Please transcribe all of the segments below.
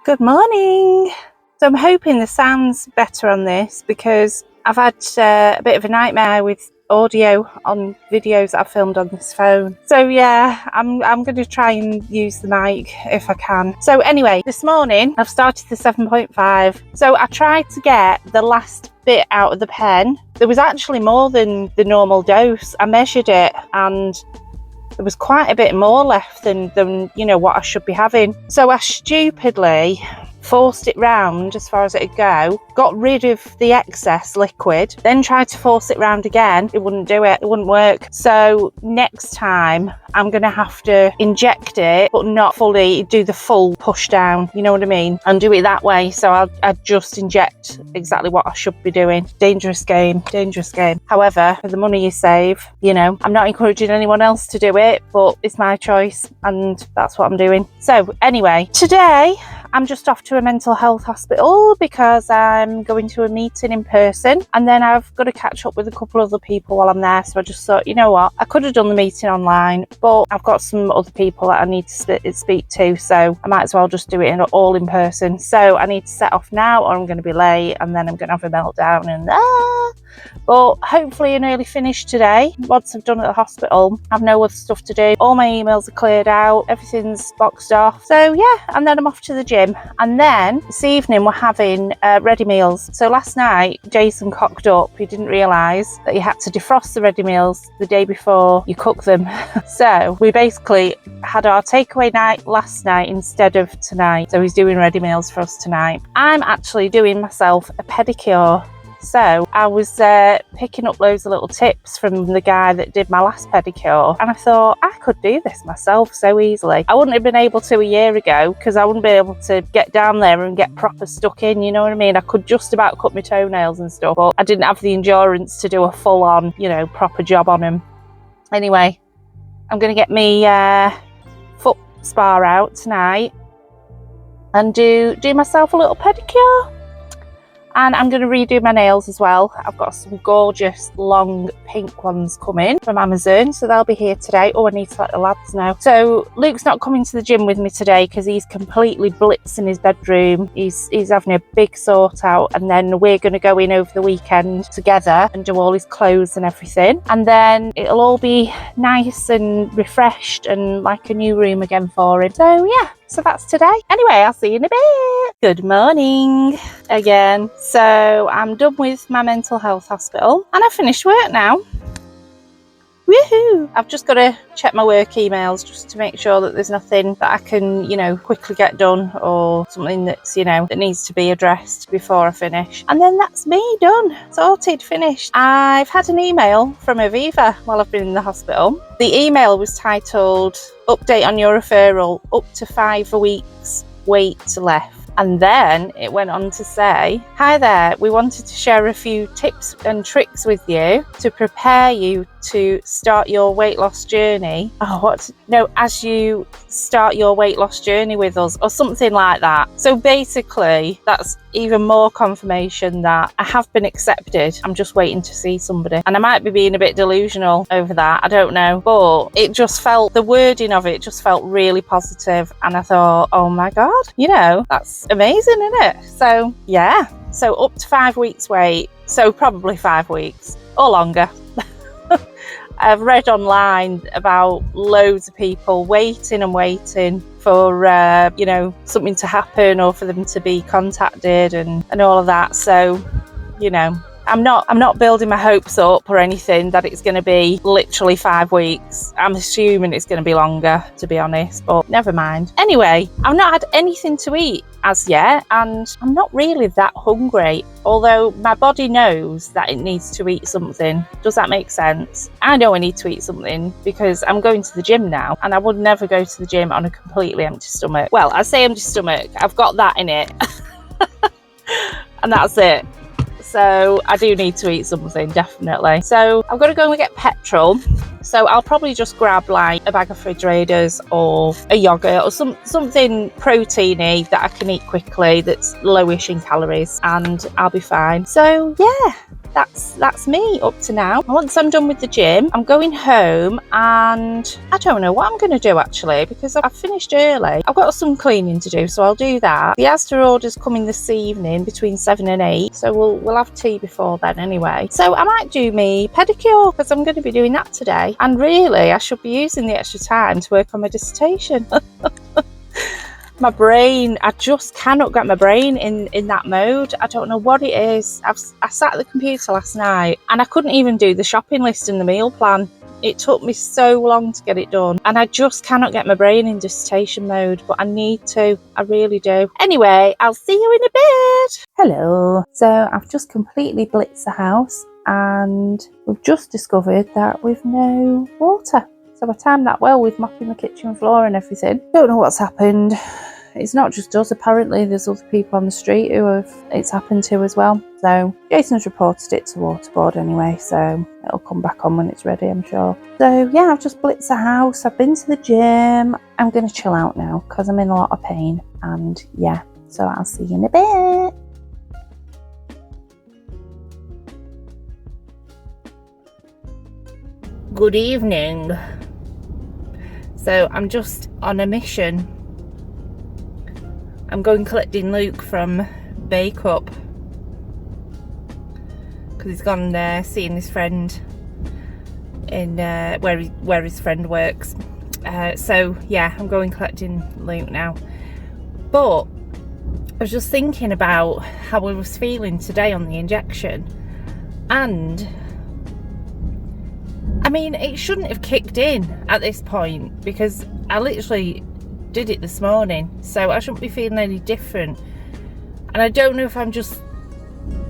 Good morning. So I'm hoping the sound's better on this because I've had a bit of a nightmare with audio on videos that I've filmed on this phone. So yeah, I'm going to try and use the mic if I can. So anyway, this morning I've started the 7.5. So I tried to get the last bit out of the pen. There was actually more than the normal dose. I measured it and there was quite a bit more left than you know what I should be having. So I stupidly forced it round as far as it'd go, got rid of the excess liquid, then tried to force it round again. It wouldn't do it, it wouldn't work. So next time I'm gonna have to inject it, but not fully do the full push down, you know what I mean, and do it that way. So I'll just inject exactly what I should be doing. Dangerous game. However, for the money you save, you know, I'm not encouraging anyone else to do it, but it's my choice and that's what I'm doing. So anyway, today I'm just off to a mental health hospital because I'm going to a meeting in person, and then I've got to catch up with a couple of other people while I'm there. So I just thought, you know what, I could have done the meeting online, but I've got some other people that I need to speak to, so I might as well just do it all in person. So I need to set off now or I'm going to be late and then I'm going to have a meltdown and but hopefully an early finish today. Once I've done at the hospital, I've no other stuff to do. All my emails are cleared out, everything's boxed off. So yeah, and then I'm off to the gym. And then this evening we're having ready meals. So last night Jason cocked up. He didn't realise that you had to defrost the ready meals the day before you cook them. So we basically had our takeaway night last night instead of tonight. So he's doing ready meals for us tonight. I'm actually doing myself a pedicure. So I was picking up loads of little tips from the guy that did my last pedicure, and I thought I could do this myself so easily. I wouldn't have been able to a year ago because I wouldn't be able to get down there and get proper stuck in, you know what I mean? I could just about cut my toenails and stuff, but I didn't have the endurance to do a full-on, you know, proper job on them. Anyway, I'm going to get me foot spa out tonight and do myself a little pedicure. And I'm going to redo my nails as well. I've got some gorgeous long pink ones coming from Amazon, so they'll be here today. Oh, I need to let the lads know. So Luke's not coming to the gym with me today because he's completely blitzed in his bedroom. He's having a big sort out, and then we're going to go in over the weekend together and do all his clothes and everything. And then it'll all be nice and refreshed and like a new room again for him. So yeah. So that's today. Anyway, I'll see you in a bit. Good morning again. So I'm done with my mental health hospital and I've finished work now. Woohoo! I've just got to check my work emails just to make sure that there's nothing that I can, you know, quickly get done or something that's, you know, that needs to be addressed before I finish. And then that's me done. Sorted, finished. I've had an email from Aviva while I've been in the hospital. The email was titled, "Update on your referral, up to 5 weeks wait left." And then it went on to say, "Hi there, we wanted to share a few tips and tricks with you to prepare you to start your weight loss journey." As you start your weight loss journey with us, or something like that. So basically, that's even more confirmation that I have been accepted. I'm just waiting to see somebody. And I might be being a bit delusional over that, I don't know. But it just felt, the wording of it just felt really positive. And I thought, oh my God, you know, that's amazing, isn't it? So yeah, so up to 5 weeks wait. So probably 5 weeks or longer. I've read online about loads of people waiting for, you know, something to happen or for them to be contacted and all of that. So, you know, I'm not building my hopes up or anything that it's going to be literally 5 weeks. I'm assuming it's going to be longer, to be honest, but never mind. Anyway, I've not had anything to eat as yet, and I'm not really that hungry, although my body knows that it needs to eat something. Does that make sense? I know I need to eat something because I'm going to the gym now, and I would never go to the gym on a completely empty stomach. Well, I say empty stomach, I've got that in it and that's it. So I do need to eat something, definitely. So I've got to go and get petrol. So I'll probably just grab like a bag of fridge raiders or a yogurt or something proteiny that I can eat quickly that's lowish in calories, and I'll be fine. So yeah, that's me up to now. Once I'm done with the gym, I'm going home, and I don't know what I'm going to do actually, because I've finished early. I've got some cleaning to do, so I'll do that. The Asda order's coming this evening between 7 and 8, so we'll have tea before then anyway. So I might do me pedicure, because I'm going to be doing that today. And really, I should be using the extra time to work on my dissertation. My brain, I just cannot get my brain in that mode. I don't know what it is. I sat at the computer last night and I couldn't even do the shopping list and the meal plan. It took me so long to get it done, and I just cannot get my brain in dissertation mode, but I need to. I really do. Anyway, I'll see you in a bit. Hello. So I've just completely blitzed the house, and we've just discovered that we've no water. So I timed that well with mopping the kitchen floor and everything. Don't know what's happened. It's not just us, apparently there's other people on the street who it's happened to as well. So Jason's reported it to Waterboard anyway, so it'll come back on when it's ready, I'm sure. So yeah, I've just blitzed the house, I've been to the gym. I'm going to chill out now because I'm in a lot of pain, and yeah, so I'll see you in a bit. Good evening. So I'm just on a mission. I'm going collecting Luke from Bake Up because he's gone seeing his friend in where his friend works. So yeah, I'm going collecting Luke now. But I was just thinking about how I was feeling today on the injection, and I mean, it shouldn't have kicked in at this point because I literally did it this morning, so I shouldn't be feeling any different. And I don't know if I'm just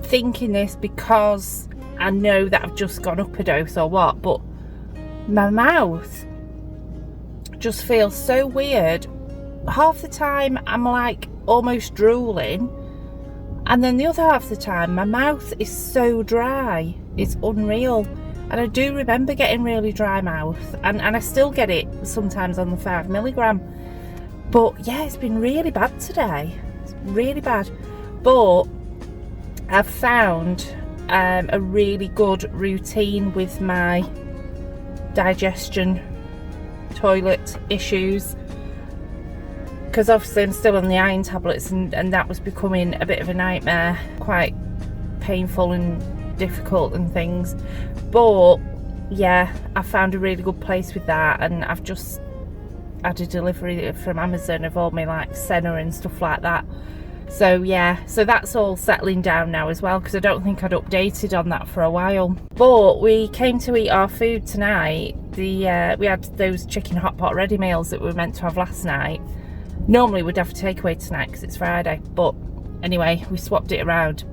thinking this because I know that I've just gone up a dose or what, but my mouth just feels so weird. Half the time I'm like almost drooling, and then the other half of the time my mouth is so dry, it's unreal. And I do remember getting really dry mouth, and I still get it sometimes on the 5mg. But yeah, it's been really bad today. It's really bad. But I've found a really good routine with my digestion, toilet issues. Because obviously I'm still on the iron tablets, and that was becoming a bit of a nightmare. Quite painful and difficult and things. But yeah, I found a really good place with that, and I've just had a delivery from Amazon of all my like Senna and stuff like that. So yeah, so that's all settling down now as well, because I don't think I'd updated on that for a while. But we came to eat our food tonight. We had those chicken hot pot ready meals that we were meant to have last night. Normally we'd have a takeaway tonight because it's Friday, but anyway, we swapped it around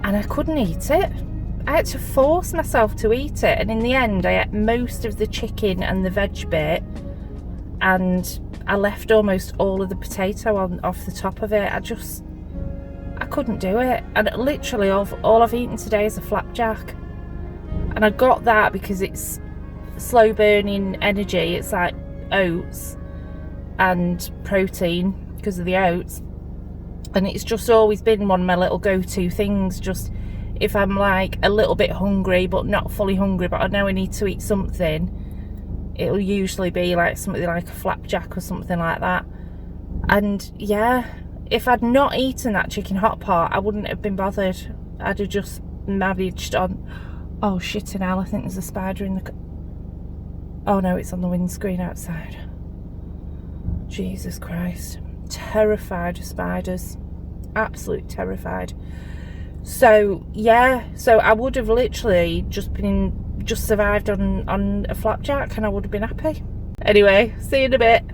and I couldn't eat it. I had to force myself to eat it, and in the end I ate most of the chicken and the veg bit, and I left almost all of the potato off the top of it. I couldn't do it. And literally all I've eaten today is a flapjack, and I got that because it's slow burning energy. It's like oats and protein because of the oats, and it's just always been one of my little go-to things. Just if I'm like a little bit hungry but not fully hungry, but I know I need to eat something, it'll usually be like something like a flapjack or something like that. And yeah, if I'd not eaten that chicken hot pot, I wouldn't have been bothered. I'd have just managed on. Oh shit, and hell, I think there's a spider in the oh no, it's on the windscreen outside. Jesus Christ, terrified of spiders, absolute terrified. So yeah, so I would have literally just survived on a flapjack and I would have been happy. Anyway, see you in a bit.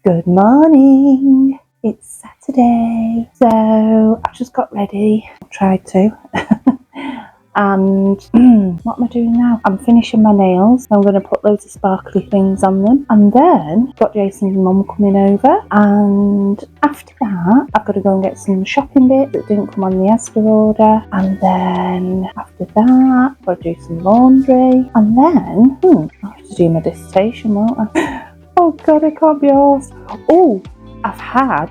Good morning. It's Saturday, so I've just got ready. I tried to. and what am I doing now? I'm finishing my nails. I'm going to put loads of sparkly things on them, and then got Jason's mum coming over, and after that I've got to go and get some shopping bits that didn't come on the Asda order, and then after that I've got to do some laundry, and then I'll have to do my dissertation, won't I? Oh god, I can't be arsed. Oh, I've had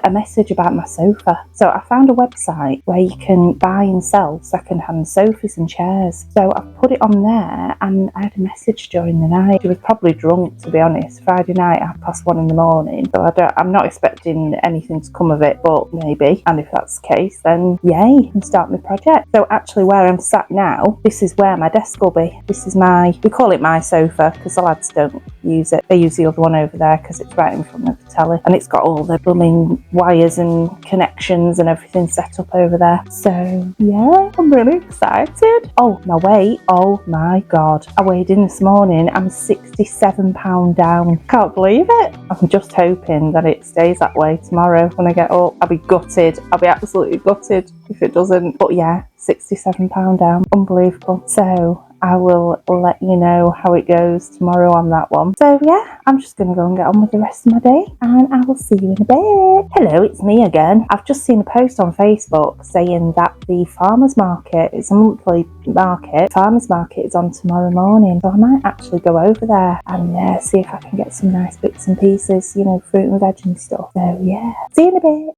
a message about my sofa. So I found a website where you can buy and sell second-hand sofas and chairs. So I've put it on there, and I had a message during the night. She was probably drunk, to be honest. Friday night, 1:30 in the morning. So I'm not expecting anything to come of it, but maybe. And if that's the case, then yay, I can start my project. So actually where I'm sat now, this is where my desk will be. This is we call it my sofa because the lads don't use it. They use the other one over there because it's right in front of the telly. And it's got all the blooming wires and connections and everything set up over there. So yeah, I'm really excited. Oh, my weight, oh my god. I weighed in this morning, I'm 67 pounds down. Can't believe it. I'm just hoping that it stays that way tomorrow when I get up. I'll be gutted. I'll be absolutely gutted if it doesn't. But yeah, 67 pounds down. Unbelievable. So I will let you know how it goes tomorrow on that one. So yeah, I'm just going to go and get on with the rest of my day, and I will see you in a bit. Hello, it's me again. I've just seen a post on Facebook saying that the farmers market, it's a monthly market, farmers market is on tomorrow morning. So I might actually go over there and see if I can get some nice bits and pieces, you know, fruit and veg and stuff. So yeah, see you in a bit.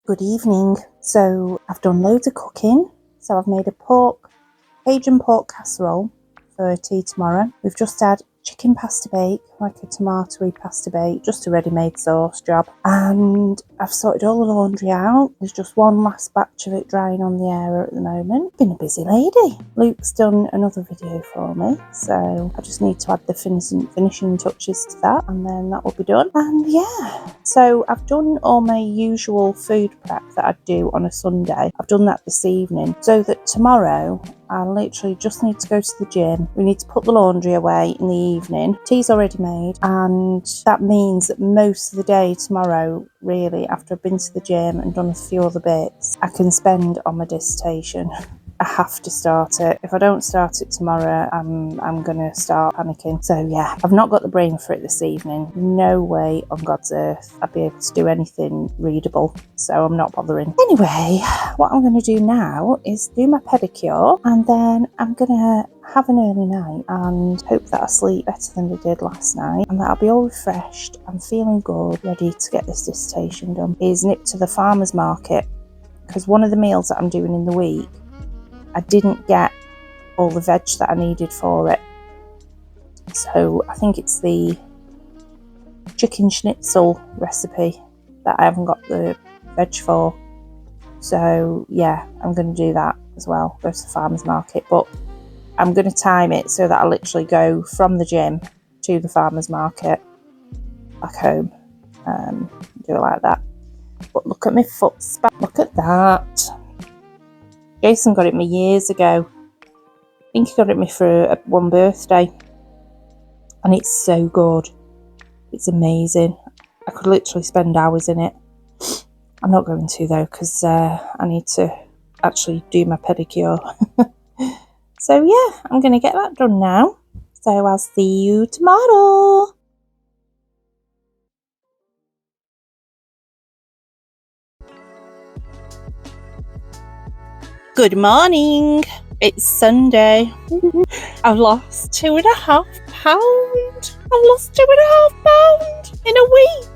Good evening. So I've done loads of cooking. So I've made a Cajun pork casserole for tea tomorrow. We've just had chicken pasta bake, like a tomatoey pasta bake, just a ready-made sauce job. And I've sorted all the laundry out. There's just one last batch of it drying on the air at the moment. Been a busy lady. Luke's done another video for me, so I just need to add the finishing touches to that, and then that will be done. And yeah, so I've done all my usual food prep that I do on a Sunday. I've done that this evening, so that tomorrow I literally just need to go to the gym. We need to put the laundry away in the evening. Tea's already made, and that means that most of the day tomorrow, really, after I've been to the gym and done a few other bits, I can spend on my dissertation. I have to start it. If I don't start it tomorrow, I'm gonna start panicking. So yeah, I've not got the brain for it this evening. No way on God's earth I'd be able to do anything readable, so I'm not bothering. Anyway, what I'm gonna do now is do my pedicure, and then I'm gonna have an early night and hope that I sleep better than I did last night, and that I'll be all refreshed and feeling good, ready to get this dissertation done. Is nip to the farmer's market, because one of the meals that I'm doing in the week, I didn't get all the veg that I needed for it. So I think it's the chicken schnitzel recipe that I haven't got the veg for. So yeah, I'm going to do that as well, go to the farmer's market. But I'm going to time it so that I literally go from the gym to the farmer's market, back home, do it like that. But look at my foot spat, look at that. Jason got it me years ago. I think he got it me for one birthday. And it's so good. It's amazing. I could literally spend hours in it. I'm not going to though, because I need to actually do my pedicure. So yeah, I'm going to get that done now. So I'll see you tomorrow. Good morning. It's Sunday. I've lost 2.5 pounds. I've lost 2.5 pounds in a week.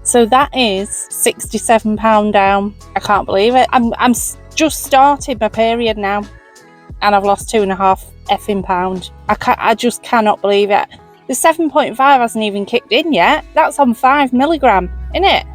So that is £67 down. I can't believe it. I'm just started my period now, and I've lost 2.5 effing pound. I just cannot believe it. The 7.5 hasn't even kicked in yet. That's on 5 milligram, innit?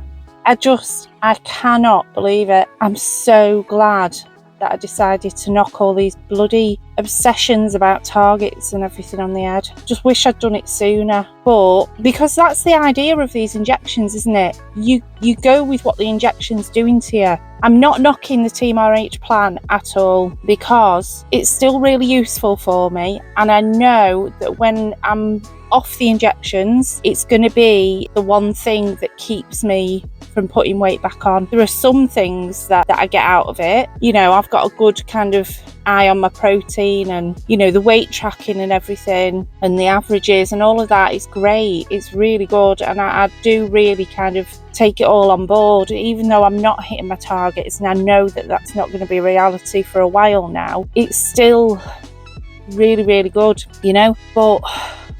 I cannot believe it. I'm so glad that I decided to knock all these bloody obsessions about targets and everything on the head. Just wish I'd done it sooner. But because that's the idea of these injections, isn't it? You go with what the injection's doing to you. I'm not knocking the Team RH plan at all, because it's still really useful for me, and I know that when I'm off the injections, it's going to be the one thing that keeps me from putting weight back on. There are some things that I get out of it. You know, I've got a good kind of eye on my protein, and you know, the weight tracking and everything, and the averages and all of that is great. It's really good, and I do really kind of take it all on board, even though I'm not hitting my targets, and I know that that's not going to be reality for a while now. It's still really, really good, you know. But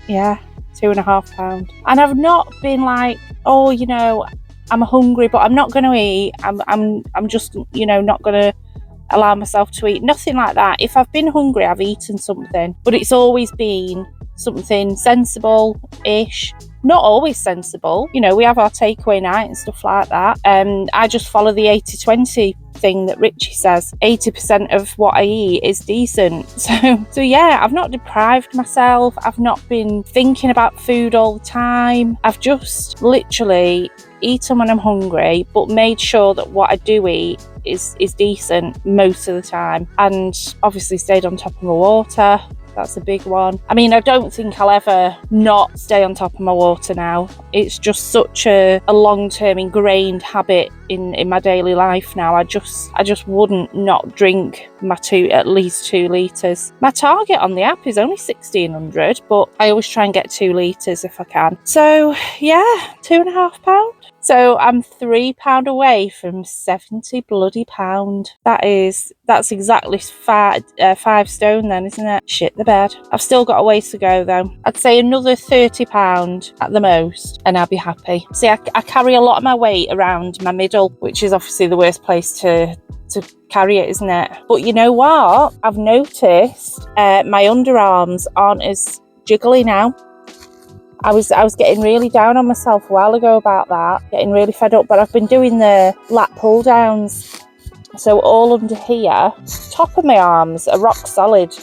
yeah, 2.5 pounds, and I've not been like, oh, you know, I'm hungry, but I'm not going to eat. I'm just, you know, not going to allow myself to eat. Nothing like that. If I've been hungry, I've eaten something, but it's always been something sensible-ish. Not always sensible. You know, we have our takeaway night and stuff like that. I just follow the 80-20 thing that Richie says. 80% of what I eat is decent. So yeah, I've not deprived myself. I've not been thinking about food all the time. I've just literally eaten when I'm hungry, but made sure that what I do eat is decent most of the time, and obviously stayed on top of my water. That's a big one. I mean, I don't think I'll ever not stay on top of my water now. It's just such a long-term ingrained habit in my daily life now. I just wouldn't not drink my at least 2 litres. My target on the app is only 1,600, but I always try and get 2 litres if I can. So yeah, £2.5 pounds. So I'm £3 away from 70 bloody pound. That's exactly 5 stone then, isn't it? Shit the bed. I've still got a ways to go though. I'd say another £30 at the most, and I'll be happy. See, I carry a lot of my weight around my middle, which is obviously the worst place to carry it, isn't it? But you know what? I've noticed my underarms aren't as jiggly now. I was getting really down on myself a while ago about that, getting really fed up, but I've been doing the lat pull downs. So all under here, top of my arms are rock solid.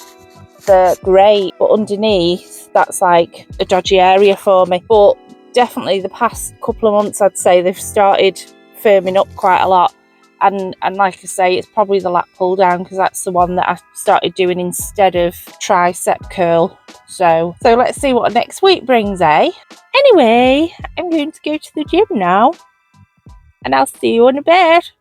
They're great, but underneath, that's like a dodgy area for me. But definitely the past couple of months, I'd say they've started firming up quite a lot. And like I say, it's probably the lat pull down, because that's the one that I started doing instead of tricep curl. So let's see what next week brings, eh? Anyway, I'm going to go to the gym now, and I'll see you in a bit.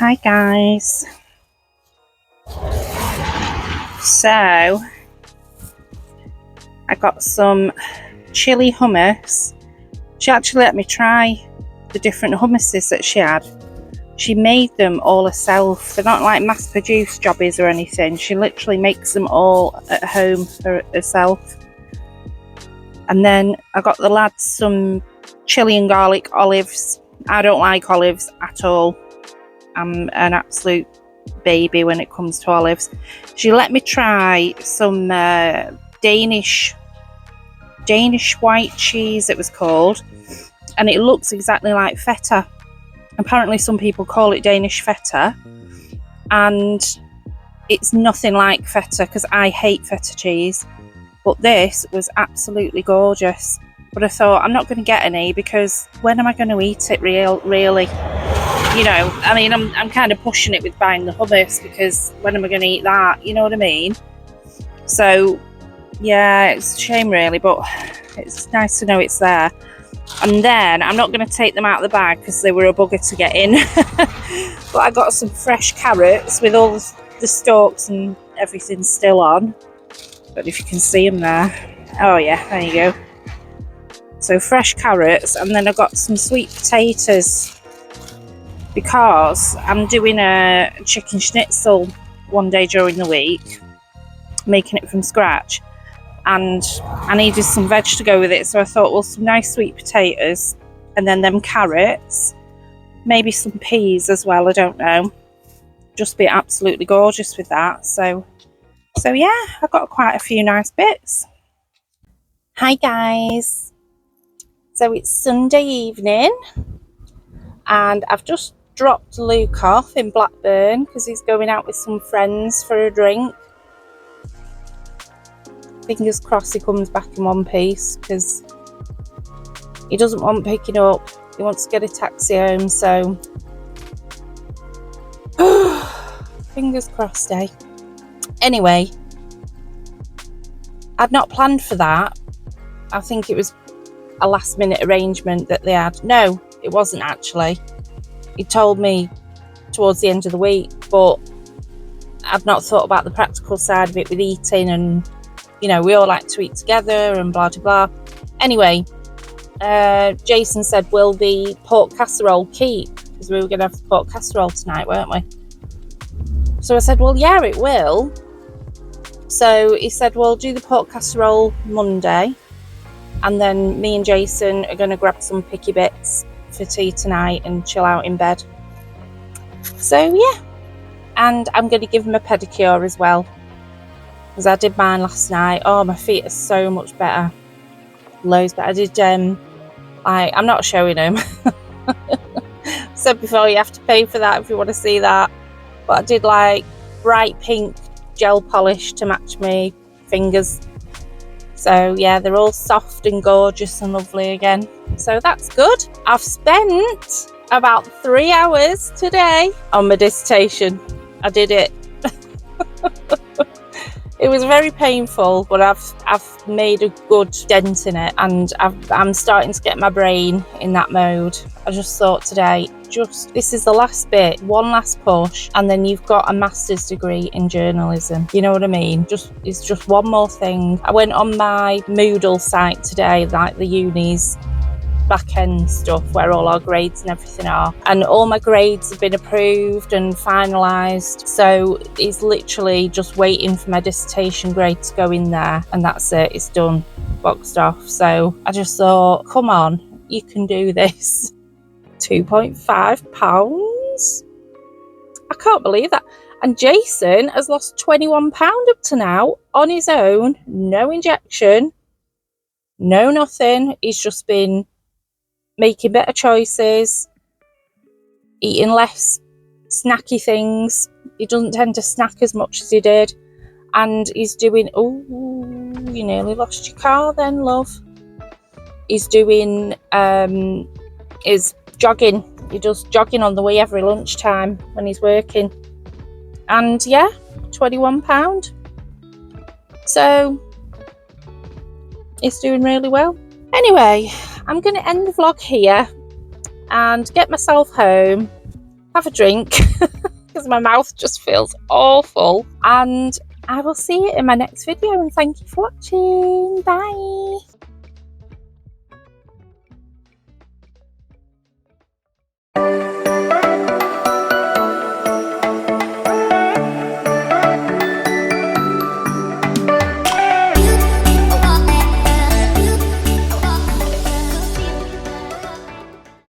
Hi guys. So I got some chili hummus. She actually let me try the different hummuses that she had. She made them all herself. They're not like mass produced jobbies or anything. She literally makes them all at home for herself. And then I got the lads some chili and garlic olives. I don't like olives at all. I'm an absolute baby when it comes to olives. She let me try some Danish white cheese, it was called, and it looks exactly like feta. Apparently some people call it Danish feta, and it's nothing like feta because I hate feta cheese, but this was absolutely gorgeous. But I thought, I'm not going to get any because when am I going to eat it really? You know, I mean, I'm kind of pushing it with buying the hummus because when am I going to eat that? You know what I mean? So, yeah, it's a shame really, but it's nice to know it's there. And then I'm not going to take them out of the bag because they were a bugger to get in. But I got some fresh carrots with all the stalks and everything still on. But if you can see them there. Oh yeah, there you go. So fresh carrots, and then I got some sweet potatoes because I'm doing a chicken schnitzel one day during the week, making it from scratch, and I needed some veg to go with it, so I thought, well, some nice sweet potatoes and then them carrots, maybe some peas as well, I don't know, just be absolutely gorgeous with that. So yeah, I got quite a few nice bits. Hi guys, so it's Sunday evening and I've just dropped Luke off in Blackburn because he's going out with some friends for a drink. Fingers crossed he comes back in one piece because he doesn't want picking up. He wants to get a taxi home, so fingers crossed, eh? Anyway, I'd not planned for that. I think it was a last minute arrangement that they had. No, it wasn't actually. He told me towards the end of the week, but I've not thought about the practical side of it with eating, and you know, we all like to eat together and blah blah blah. Anyway, Jason said, will the pork casserole keep? Because we were going to have the pork casserole tonight, weren't we? So I said, well, yeah, it will. So he said, well, do the pork casserole Monday, and then me and Jason are going to grab some picky bits for tea tonight and chill out in bed. So yeah, and I'm going to give him a pedicure as well, because I did mine last night. Oh, my feet are so much better, loads better. I did I'm not showing him. Said before, you have to pay for that if you want to see that, but I did like bright pink gel polish to match my fingers. So yeah, they're all soft and gorgeous and lovely again. So that's good. I've spent about 3 hours today on my dissertation. I did it. It was very painful, but I've made a good dent in it, and I'm starting to get my brain in that mode. I just thought today, this is the last bit, one last push, and then you've got a master's degree in journalism. You know what I mean? It's just one more thing. I went on my Moodle site today, like the uni's back end stuff where all our grades and everything are, and all my grades have been approved and finalised, so it's literally just waiting for my dissertation grade to go in there, and that's it, it's done, boxed off. So I just thought, come on, you can do this. £2.5, I can't believe that. And Jason has lost £21 up to now on his own, no injection, no nothing. He's just been making better choices, eating less snacky things. He doesn't tend to snack as much as he did, and he's doing, oh, you nearly lost your car then, love. He's doing his jogging. He does jogging on the way every lunchtime when he's working, and yeah, £21. So he's doing really well. Anyway, I'm going to end the vlog here and get myself home have a drink because my mouth just feels awful, and I will see you in my next video, and thank you for watching. Bye.